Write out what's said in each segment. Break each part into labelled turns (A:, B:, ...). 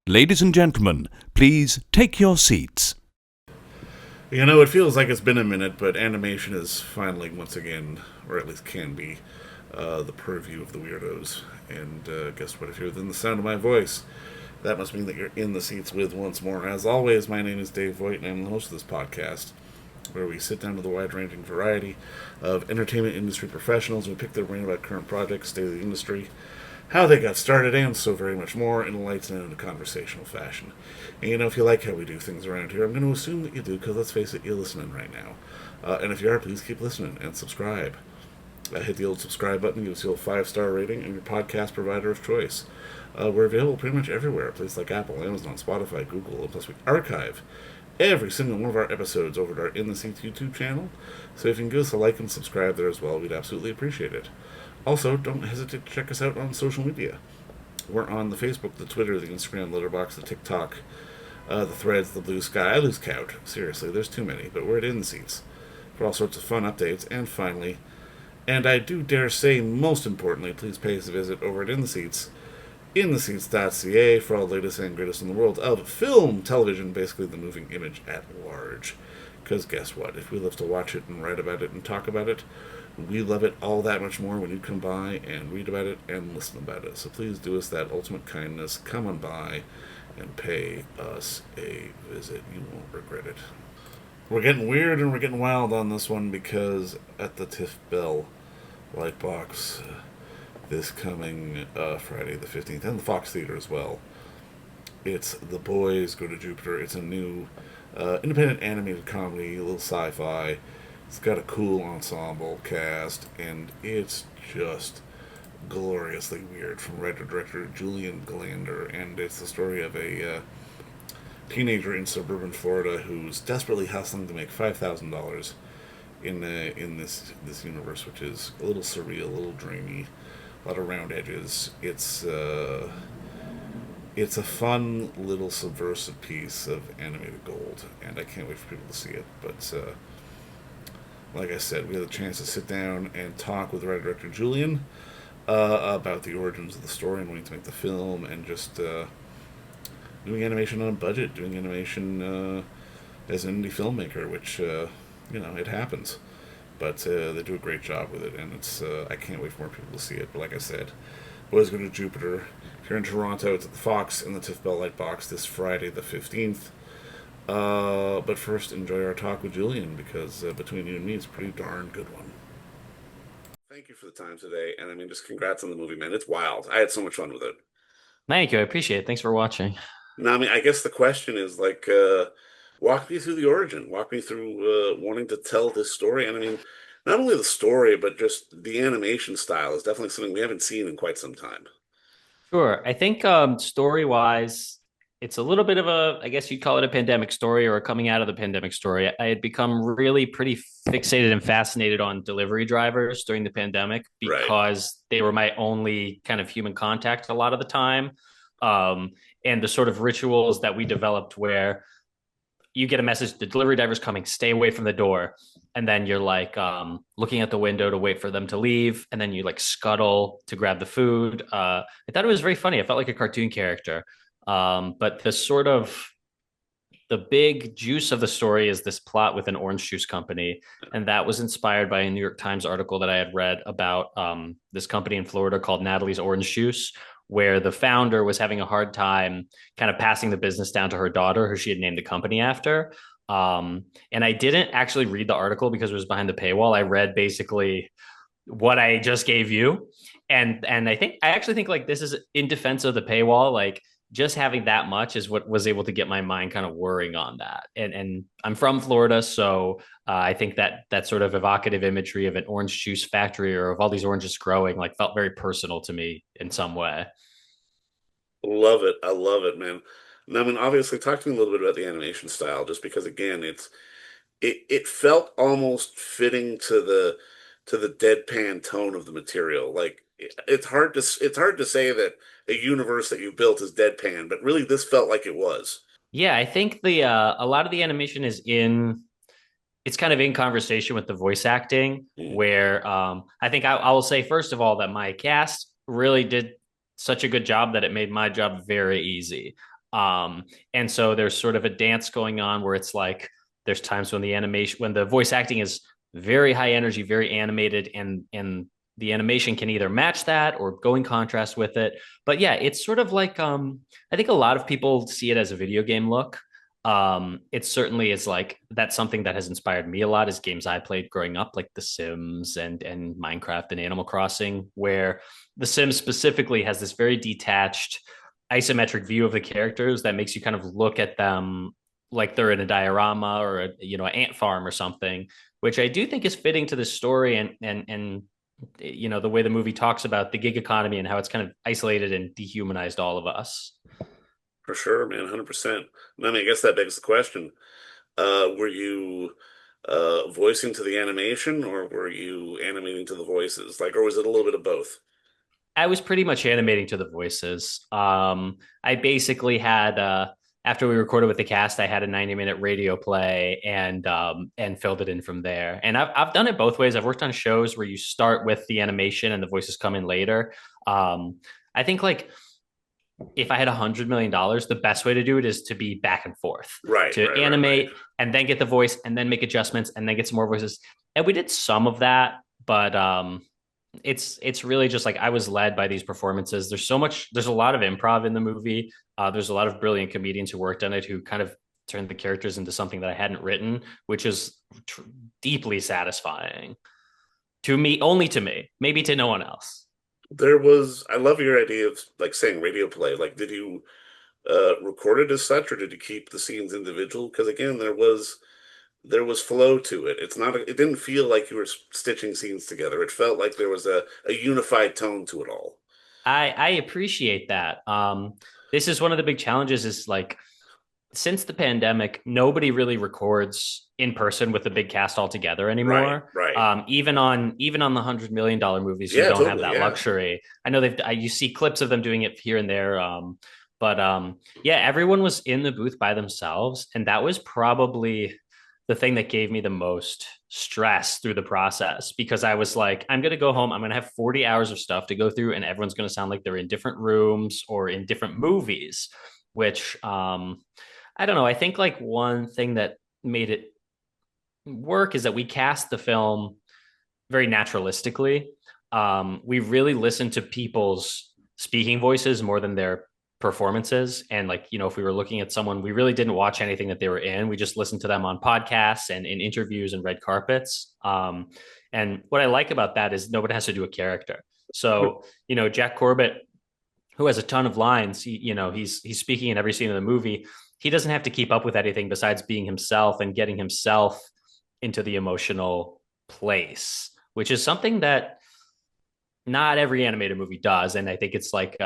A: Ladies and gentlemen, please take your seats.
B: You know, it feels like it's been a minute, but animation is finally, once again, or at least can be, the purview of the weirdos. And guess what? If you're within the sound of my voice, that must mean that you're in the seats with once more. As always, my name is Dave Voigt, and I'm the host of this podcast, where we sit down with a wide-ranging variety of entertainment industry professionals and we pick their brain about current projects, state of the industry, how they got started, and so very much more in a light and in a conversational fashion. And you know, if you like how we do things around here, I'm going to assume that you do, because let's face it, you're listening right now. And if you are, please keep listening and subscribe. Hit the old subscribe button, give us the old 5-star rating, and your podcast provider of choice. We're available pretty much everywhere, places like Apple, Amazon, Spotify, Google, and plus we archive every single one of our episodes over at our In the Seats YouTube channel. So if you can give us a like and subscribe there as well, we'd absolutely appreciate it. Also, don't hesitate to check us out on social media. We're on the Facebook, the Twitter, the Instagram, Letterboxd, the TikTok, the Threads, the Blue Sky. I lose count. Seriously, there's too many, but we're at In the Seats for all sorts of fun updates. And finally, and I do dare say most importantly, please pay us a visit over at In the Seats, intheseats.ca, for all the latest and greatest in the world of film, television, basically the moving image at large. Because guess what? If we love to watch it and write about it and talk about it, we love it all that much more when you come by and read about it and listen about it. So please do us that ultimate kindness. Come on by and pay us a visit. You won't regret it. We're getting weird and we're getting wild on this one because at the Tiff Bell Lightbox this coming Friday the 15th, and the Fox Theater as well, it's The Boys Go to Jupiter. It's a new independent animated comedy, a little sci-fi. It's got a cool ensemble cast, and it's just gloriously weird, from writer-director Julian Glander. And it's the story of a teenager in suburban Florida who's desperately hustling to make $5,000 in this universe, which is a little surreal, a little dreamy, a lot of round edges. It's a fun little subversive piece of animated gold, and I can't wait for people to see it. But like I said, we had a chance to sit down and talk with writer-director Julian about the origins of the story and wanting to make the film, and just doing animation on a budget, doing animation as an indie filmmaker, which, it happens. But they do a great job with it, and it's I can't wait for more people to see it. But like I said, Boys Go to Jupiter. If you're in Toronto, it's at the Fox in the Tiff Bell Lightbox this Friday the 15th. But first, enjoy our talk with Julian, because between you and me, it's a pretty darn good one. Thank you for the time today, and I mean, just congrats on the movie, man. It's wild. I had so much fun with it.
C: Thank you. I appreciate it. Thanks for watching.
B: Now, I mean, I guess the question is like, walk me through the origin. Walk me through wanting to tell this story, and I mean, not only the story, but just the animation style is definitely something we haven't seen in quite some time.
C: Sure. I think story-wise, it's a little bit of a, I guess you'd call it a pandemic story or a coming out of the pandemic story. I had become really pretty fixated and fascinated on delivery drivers during the pandemic
B: Right.
C: because they were my only kind of human contact a lot of the time. And the sort of rituals that we developed where you get a message, the delivery driver's coming, stay away from the door. And then you're like looking at the window to wait for them to leave. And then you like scuttle to grab the food. I thought it was very funny. I felt like a cartoon character. But the big juice of the story is this plot with an orange juice company. And that was inspired by a New York Times article that I had read about this company in Florida called Natalie's Orange Juice, where the founder was having a hard time kind of passing the business down to her daughter, who she had named the company after. And I didn't actually read the article because it was behind the paywall. I read basically what I just gave you. And I actually think like this is in defense of the paywall. Like just having that much is what was able to get my mind kind of worrying on that. And I'm from Florida, so I think that sort of evocative imagery of an orange juice factory or of all these oranges growing like felt very personal to me in some way.
B: Love it. I love it, man. And I mean, obviously, talk to me a little bit about the animation style, just because again, it felt almost fitting to the deadpan tone of the material. Like it's hard to say that a universe that you built is deadpan, but really this felt like it was.
C: Yeah, I think the a lot of the animation is in it's kind of in conversation with the voice acting,
B: Mm.
C: where I think I will say, first of all, that my cast really did such a good job that it made my job very easy. And so there's sort of a dance going on where it's like there's times when when the voice acting is very high energy, very animated, and the animation can either match that or go in contrast with it. But yeah, it's sort of like I think a lot of people see it as a video game look. It certainly is like that's something that has inspired me a lot is games I played growing up, like The Sims and Minecraft and Animal Crossing, where The Sims specifically has this very detached isometric view of the characters that makes you kind of look at them like they're in a diorama or a an ant farm or something, which I do think is fitting to the story and the way the movie talks about the gig economy and how it's kind of isolated and dehumanized all of us.
B: For sure, man, 100%. I mean, I guess that begs the question. Were you voicing to the animation or were you animating to the voices? Like, or was it a little bit of both?
C: I was pretty much animating to the voices. I basically had after we recorded with the cast, I had a 90-minute radio play and filled it in from there. And I've done it both ways. I've worked on shows where you start with the animation and the voices come in later. I think like if I had $100 million, the best way to do it is to be back and forth,
B: Right,
C: to
B: right, right, right.
C: animate and then get the voice and then make adjustments and then get some more voices. And we did some of that, but it's really just like I was led by these performances. There's a lot of improv in the movie. There's a lot of brilliant comedians who worked on it who kind of turned the characters into something that I hadn't written, which is deeply satisfying to me, only to me, maybe to no one else.
B: I love your idea of like saying radio play. Like, did you record it as such, or did you keep the scenes individual? Because again, there was flow to it. It didn't feel like you were stitching scenes together. It felt like there was a unified tone to it all.
C: I appreciate that. This is one of the big challenges is like since the pandemic, nobody really records in person with a big cast all together
B: Right,
C: anymore.
B: right.
C: Even on the $100 million movies, you
B: Yeah,
C: don't have
B: totally.
C: that
B: Yeah.
C: luxury. I know you see clips of them doing it here and there. But yeah, everyone was in the booth by themselves, and that was probably the thing that gave me the most stress through the process because I was like, I'm going to go home. I'm going to have 40 hours of stuff to go through, and everyone's going to sound like they're in different rooms or in different movies, which I don't know. I think like one thing that made it work is that we cast the film very naturalistically. We really listened to people's speaking voices more than their performances. And like, if we were looking at someone, we really didn't watch anything that they were in. We just listened to them on podcasts and in interviews and red carpets. And what I like about that is nobody has to do a character. So, Jack Corbett, who has a ton of lines, he's speaking in every scene of the movie. He doesn't have to keep up with anything besides being himself and getting himself into the emotional place, which is something that not every animated movie does. And I think it's like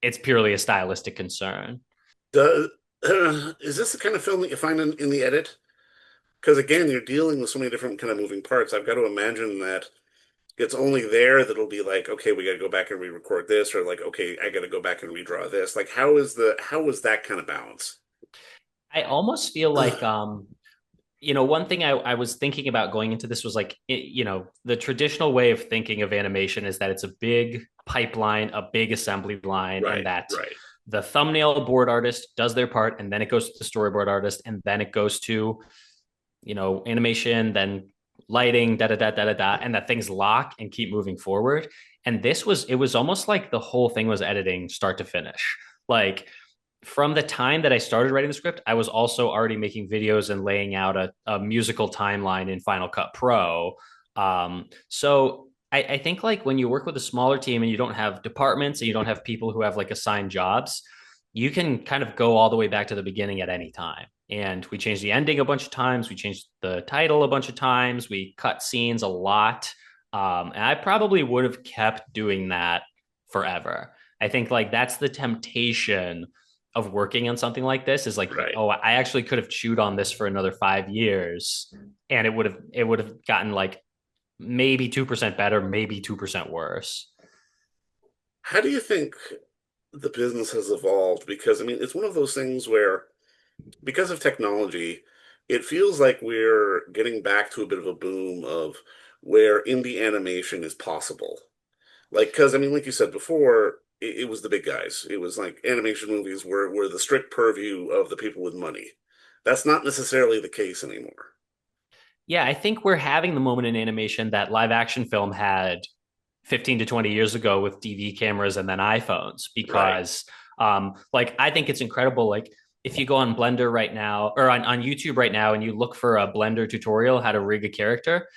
C: it's purely a stylistic concern.
B: Does, is this the kind of film that you find in the edit? Because again, you're dealing with so many different kind of moving parts. I've got to imagine that it's only there that it'll be like, okay, we got to go back and re-record this, or like, okay, I got to go back and redraw this. Like, how is that kind of balance?
C: I almost feel like one thing I was thinking about going into this was like the traditional way of thinking of animation is that it's a big pipeline, a big assembly line, and
B: Right,
C: that
B: right.
C: the thumbnail board artist does their part, and then it goes to the storyboard artist, and then it goes to animation, then lighting, da da da da da da, and that things lock and keep moving forward. And it was almost like the whole thing was editing start to finish. Like from the time that I started writing the script, I was also already making videos and laying out a musical timeline in Final Cut Pro. So I think like when you work with a smaller team and you don't have departments and you don't have people who have like assigned jobs, you can kind of go all the way back to the beginning at any time. And we changed the ending a bunch of times. We changed the title a bunch of times. We cut scenes a lot. And I probably would have kept doing that forever. I think like that's the temptation of working on something like this is like,
B: Right.
C: oh, I actually could have chewed on this for another 5 years and it would have gotten like maybe 2% better, maybe 2% worse.
B: How do you think the business has evolved? Because I mean, it's one of those things where, because of technology, it feels like we're getting back to a bit of a boom of where indie animation is possible. Like, because I mean, like you said before, it was the big guys. It was like animation movies were the strict purview of the people with money. That's not necessarily the case anymore.
C: Yeah, I think we're having the moment in animation that live action film had 15 to 20 years ago with DV cameras and then iPhones
B: Right.
C: because like I think it's incredible. Like if you go on Blender right now or on YouTube right now and you look for a Blender tutorial how to rig a character,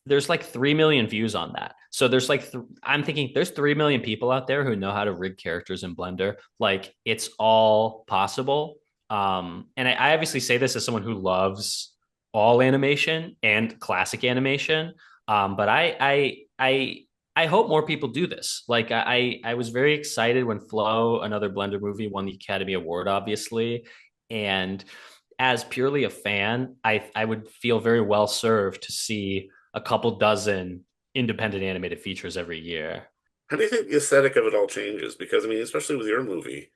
C: there's like 3 million views on that. So there's like I'm thinking there's 3 million people out there who know how to rig characters in Blender. Like it's all possible. And I obviously say this as someone who loves all animation and classic animation. But I hope more people do this. Like I was very excited when Flow, another Blender movie, won the Academy Award, obviously. And as purely a fan, I would feel very well served to see a couple dozen independent animated features every year.
B: How do you think the aesthetic of it all changes? Because I mean, especially with your movie,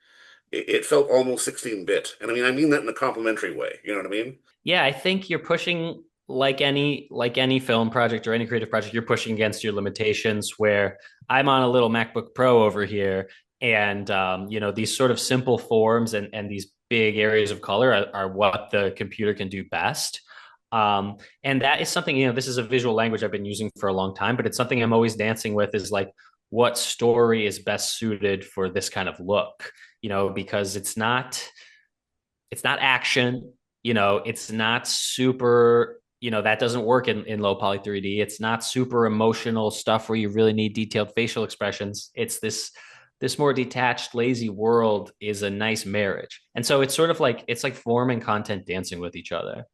B: it felt almost 16-bit. And I mean that in a complimentary way. You know what I mean?
C: Yeah, I think you're pushing like any film project or any creative project, you're pushing against your limitations. Where I'm on a little MacBook Pro over here, and these sort of simple forms and these big areas of color are what the computer can do best. And that is something, this is a visual language I've been using for a long time, but it's something I'm always dancing with is like, what story is best suited for this kind of look? Because it's not action, it's not super, that doesn't work in low poly 3D. It's not super emotional stuff where you really need detailed facial expressions. It's this more detached, lazy world is a nice marriage. And so it's like form and content dancing with each other.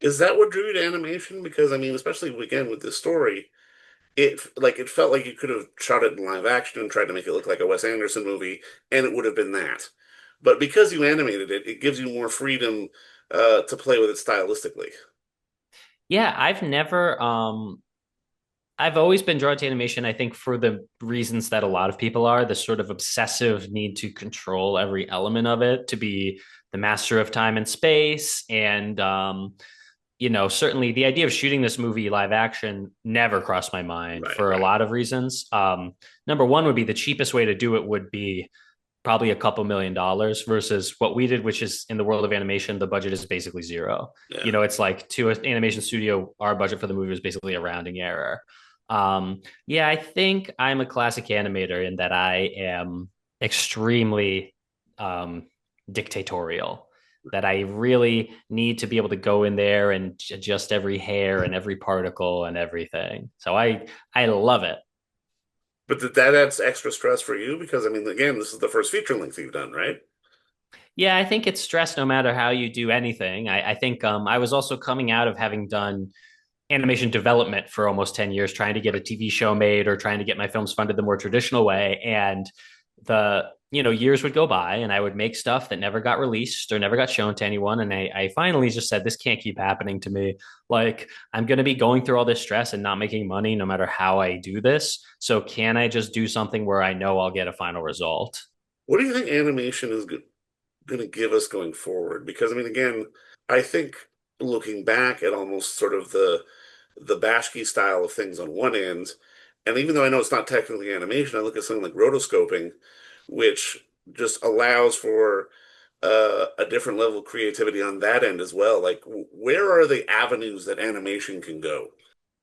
B: Is that what drew you to animation? Because I mean, especially again with this story, it felt like you could have shot it in live action and tried to make it look like a Wes Anderson movie, and it would have been that. But because you animated it, it gives you more freedom to play with it stylistically.
C: Yeah, I've always been drawn to animation, I think, for the reasons that a lot of people are, the sort of obsessive need to control every element of it, to be the master of time and space. And, certainly the idea of shooting this movie live action never crossed my mind
B: Right,
C: for a
B: right.
C: lot of reasons. Number one would be the cheapest way to do it would be probably a couple $1 million versus what we did, which is in the world of animation, the budget is basically zero.
B: Yeah.
C: It's like to an animation studio, our budget for the movie was basically a rounding error. Yeah, I think I'm a classic animator in that I am extremely um, dictatorial. That I really need to be able to go in there and adjust every hair and every particle and everything. So I love it.
B: But did that add extra stress for you? Because I mean, again, this is the first feature length you've done, right?
C: Yeah, I think it's stress no matter how you do anything. I think I was also coming out of having done animation development for almost 10 years, trying to get a TV show made or trying to get my films funded the more traditional way. And years would go by and I would make stuff that never got released or never got shown to anyone. And I finally just said, this can't keep happening to me. Like, I'm going to be going through all this stress and not making money no matter how I do this. So, can I just do something where I know I'll get a final result?
B: What do you think animation is going to give us going forward? Because I mean, again, I think looking back at almost sort of the Bashki style of things on one end, and even though I know it's not technically animation, I look at something like rotoscoping, which just allows for a different level of creativity on that end as well. Like, where are the avenues that animation can go?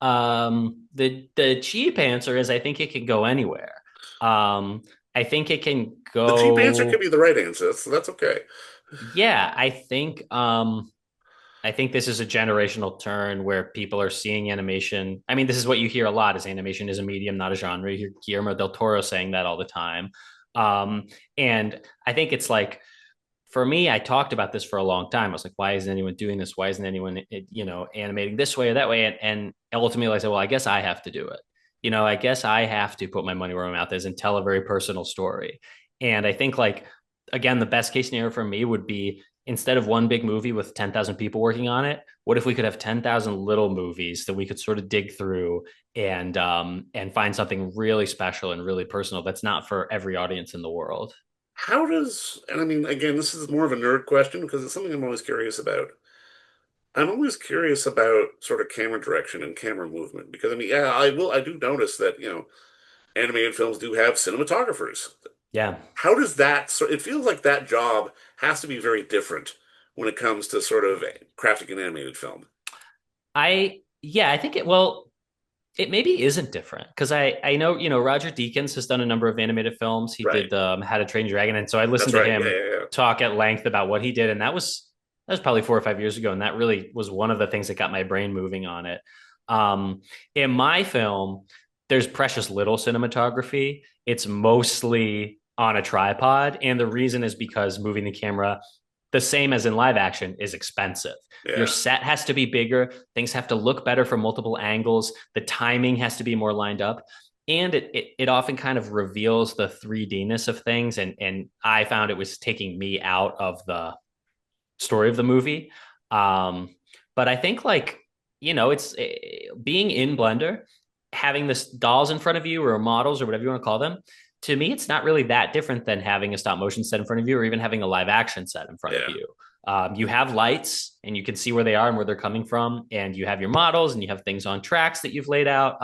C: The cheap answer is I think it can go anywhere. I think it can
B: The cheap answer could
C: go.
B: be the right answer, so that's okay.
C: Yeah, I think this is a generational turn where people are seeing animation. I mean, this is what you hear a lot: is animation is a medium, not a genre. You hear Guillermo del Toro saying that all the time. Um, and I think it's like, for me, I talked about this for a long time. I was like, why isn't anyone doing this? Why isn't anyone, animating this way or that way? And ultimately, I said, well, I guess I have to do it. I guess I have to put my money where my mouth is and tell a very personal story. And I think, like, again, the best case scenario for me would be, instead of one big movie with 10,000 people working on it, what if we could have 10,000 little movies that we could sort of dig through and find something really special and really personal that's not for every audience in the world?
B: How does, and I mean, again, this is more of a nerd question because it's something I'm always curious about. I'm always curious about sort of camera direction and camera movement because I mean, yeah, I do notice that, animated films do have cinematographers.
C: Yeah.
B: How does that, so it feels like that job has to be very different when it comes to sort of crafting an animated film.
C: I think it maybe isn't different because I know, Roger Deakins has done a number of animated films. He
B: Right.
C: did How to Train Your Dragon. And so I
B: That's
C: listened to
B: right. Yeah,
C: him
B: yeah, yeah.
C: talk at length about what he did. And that was probably 4 or 5 years ago. And that really was one of the things that got my brain moving on it. Um, in my film, there's precious little cinematography. It's mostly on a tripod. And the reason is because moving the camera, the same as in live action, is expensive. Your
B: Yeah.
C: set has to be bigger. Things have to look better from multiple angles. The timing has to be more lined up. And it often kind of reveals the 3D-ness of things. And I found it was taking me out of the story of the movie. Um, but I think it's being in Blender, having this dolls in front of you or models or whatever you want to call them. To me, it's not really that different than having a stop motion set in front of you or even having a live action set in front of
B: Yeah.
C: you. You have lights and you can see where they are and where they're coming from, and you have your models and you have things on tracks that you've laid out.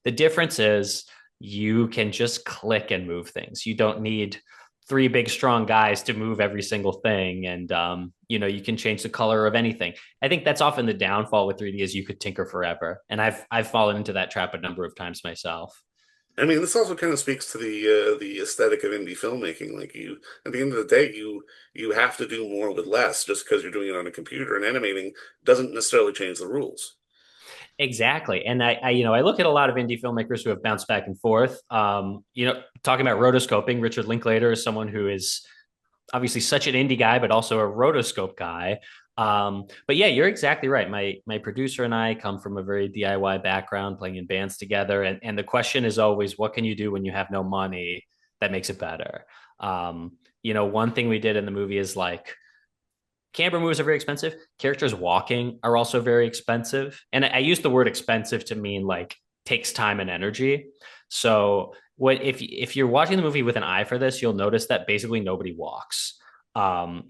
C: The difference is you can just click and move things. You don't need three big strong guys to move every single thing, and you can change the color of anything. I think that's often the downfall with 3D is you could tinker forever, and I've fallen into that trap a number of times myself.
B: I mean, this also kind of speaks to the aesthetic of indie filmmaking. Like at the end of the day, you have to do more with less just because you're doing it on a computer, and animating doesn't necessarily change the rules.
C: Exactly. And I look at a lot of indie filmmakers who have bounced back and forth. Talking about rotoscoping, Richard Linklater is someone who is obviously such an indie guy, but also a rotoscope guy. But yeah, you're exactly right. My producer and I come from a very DIY background, playing in bands together, and the question is always, what can you do when you have no money that makes it better? One thing we did in the movie is like camera moves are very expensive. Characters walking are also very expensive, and I use the word expensive to mean like takes time and energy. So what if you're watching the movie with an eye for this, you'll notice that basically nobody walks. Um,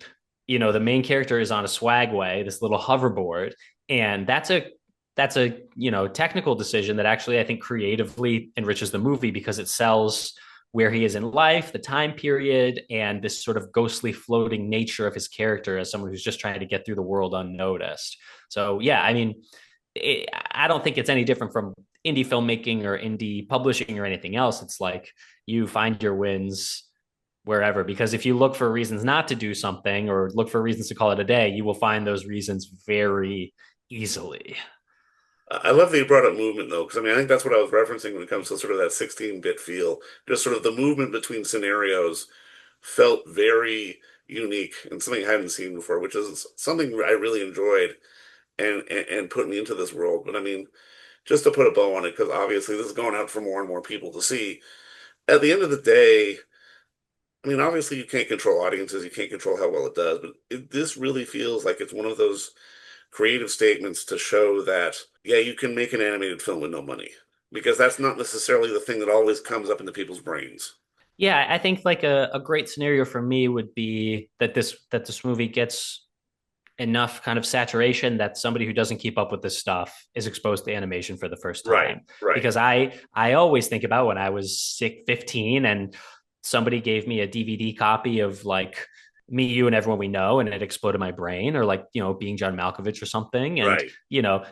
C: the main character is on a swagway, this little hoverboard, and that's a technical decision that actually I think creatively enriches the movie because it sells where he is in life, the time period, and this sort of ghostly floating nature of his character as someone who's just trying to get through the world unnoticed. So yeah, I mean, I don't think it's any different from indie filmmaking or indie publishing or anything else. It's like you find your wins wherever, because if you look for reasons not to do something or look for reasons to call it a day, you will find those reasons very easily.
B: I love that you brought up movement though, because I mean, I think that's what I was referencing when it comes to sort of that 16-bit feel. Just sort of the movement between scenarios felt very unique and something I hadn't seen before, which is something I really enjoyed and put me into this world. But I mean, just to put a bow on it, because obviously this is going out for more and more people to see. At the end of the day, I mean, obviously you can't control audiences, you can't control how well it does, but this really feels like it's one of those creative statements to show that, yeah, you can make an animated film with no money, because that's not necessarily the thing that always comes up into people's brains.
C: Yeah, I think like a great scenario for me would be that this movie gets enough kind of saturation that somebody who doesn't keep up with this stuff is exposed to animation for the first
B: Right,
C: time.
B: right.
C: Because I always think about when I was 15 and somebody gave me a DVD copy of like Me, You, and Everyone We Know, and it exploded my brain, or like, being John Malkovich or something. And,
B: Right.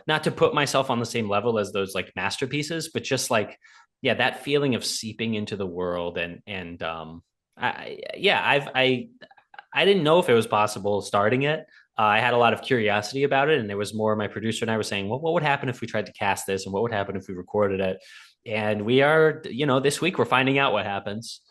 C: not to put myself on the same level as those like masterpieces, but just like, yeah, that feeling of seeping into the world I didn't know if it was possible starting it. I had a lot of curiosity about it, and there was more. My producer and I were saying, well, what would happen if we tried to cast this, and what would happen if we recorded it? And we are, this week we're finding out what happens.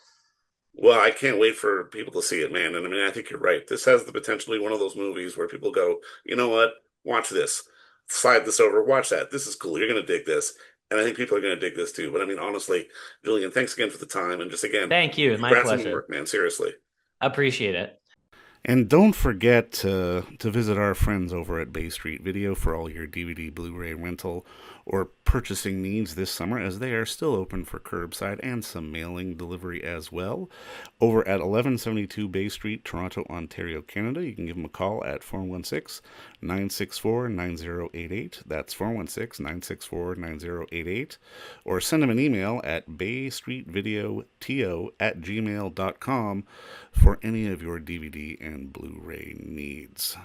B: Well, I can't wait for people to see it, man. And I mean, I think you're right. This has the potential to be one of those movies where people go, you know what? Watch this. Slide this over. Watch that. This is cool. You're going to dig this. And I think people are going to dig this too. But I mean, honestly, Julian, thanks again for the time. And just again,
C: Thank you. My
B: congrats on your
C: pleasure.
B: work, man. Seriously.
C: Appreciate it.
A: And don't forget to visit our friends over at Bay Street Video for all your DVD, Blu ray rental,
B: or purchasing needs this summer, as they are still open for curbside and some mailing delivery as well. Over at 1172 Bay Street, Toronto, Ontario, Canada, you can give them a call at 416-964-9088. That's 416-964-9088. Or send them an email at baystreetvideoto@gmail.com for any of your DVD and Blu-ray needs.